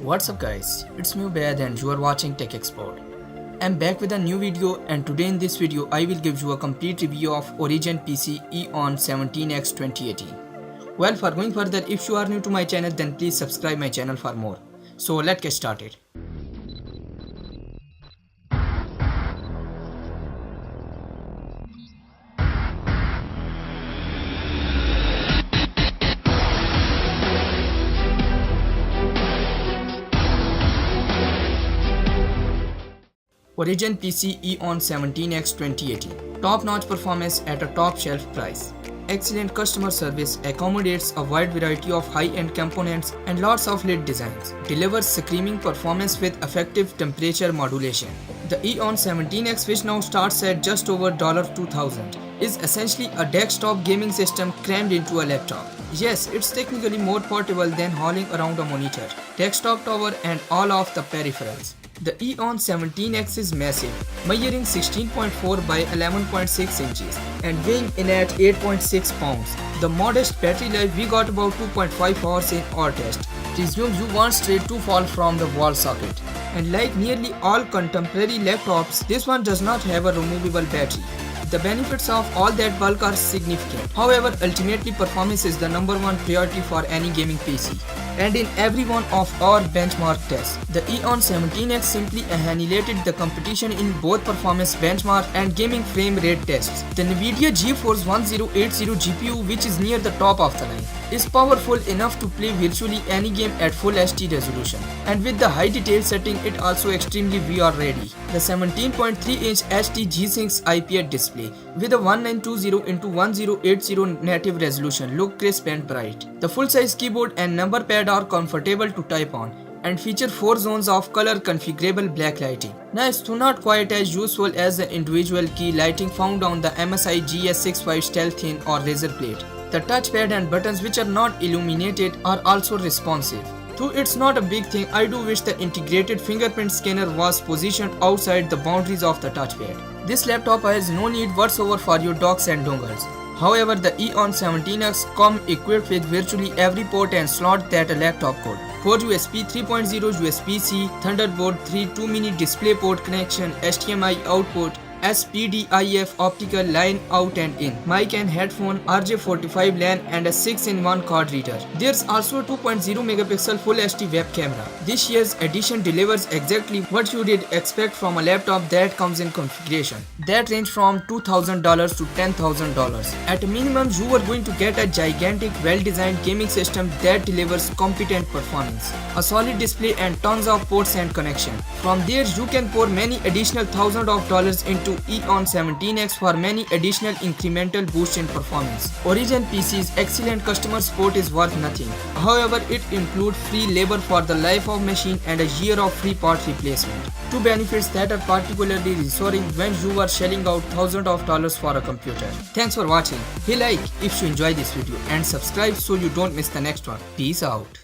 What's up guys, it's me Ubaid and you are watching Tech Expode. I'm back with a new video and today in this video I will give you a complete review of Origin PC Eon17-X 2018. Well, for going further, if you are new to my channel then please subscribe my channel for more. So let's get started. Origin PC Eon17-X 2018. Top-notch performance at a top-shelf price. Excellent customer service, accommodates a wide variety of high-end components and lots of lit designs. Delivers screaming performance with effective temperature modulation. The Eon17-X, which now starts at just over $2,000, is essentially a desktop gaming system crammed into a laptop. Yes, it's technically more portable than hauling around a monitor, desktop tower and all of the peripherals. The Eon17-X is massive, measuring 16.4 by 11.6 inches and weighing in at 8.6 pounds. The modest battery life we got about 2.5 hours in our test. Resumes you one straight to fall from the wall socket. And like nearly all contemporary laptops, this one does not have a removable battery. The benefits of all that bulk are significant. However, ultimately performance is the number one priority for any gaming PC. And in every one of our benchmark tests, the Eon17-X simply annihilated the competition in both performance benchmark and gaming frame rate tests. The NVIDIA GeForce 1080 GPU, which is near the top of the line, is powerful enough to play virtually any game at full HD resolution. And with the high detail setting, it also extremely VR ready. The 17.3-inch HD G-Sync IPS display with a 1920x1080 native resolution look crisp and bright. The full-size keyboard and number pad are comfortable to type on and feature 4 zones of color configurable black lighting. Now it's not quite as useful as the individual key lighting found on the MSI GS65 Stealth Thin or Razer Blade. The touchpad and buttons, which are not illuminated, are also responsive. Though it's not a big thing, I do wish the integrated fingerprint scanner was positioned outside the boundaries of the touchpad. This laptop has no need whatsoever for your docks and dongles. However, the Eon17-X comes equipped with virtually every port and slot that a laptop could. 4 USB 3.0, USB-C, Thunderbolt 3 2-mini DisplayPort connection, HDMI output, SPDIF optical line out and in, mic and headphone, RJ45 LAN and a 6-in-1 card reader. There's also a 2.0 megapixel Full HD web camera. This year's edition delivers exactly what you did expect from a laptop that comes in configuration that range from $2,000 to $10,000. At a minimum, you are going to get a gigantic, well-designed gaming system that delivers competent performance, a solid display and tons of ports and connection. From there, you can pour many additional thousands of dollars into Eon17-X for many additional incremental boosts in performance. Origin PC's excellent customer support is worth nothing. However, it includes free labor for the life of machine and a year of free part replacement. Two benefits that are particularly reassuring when you are shelling out thousands of dollars for a computer. Thanks for watching. Hit like if you enjoy this video and subscribe so you don't miss the next one. Peace out.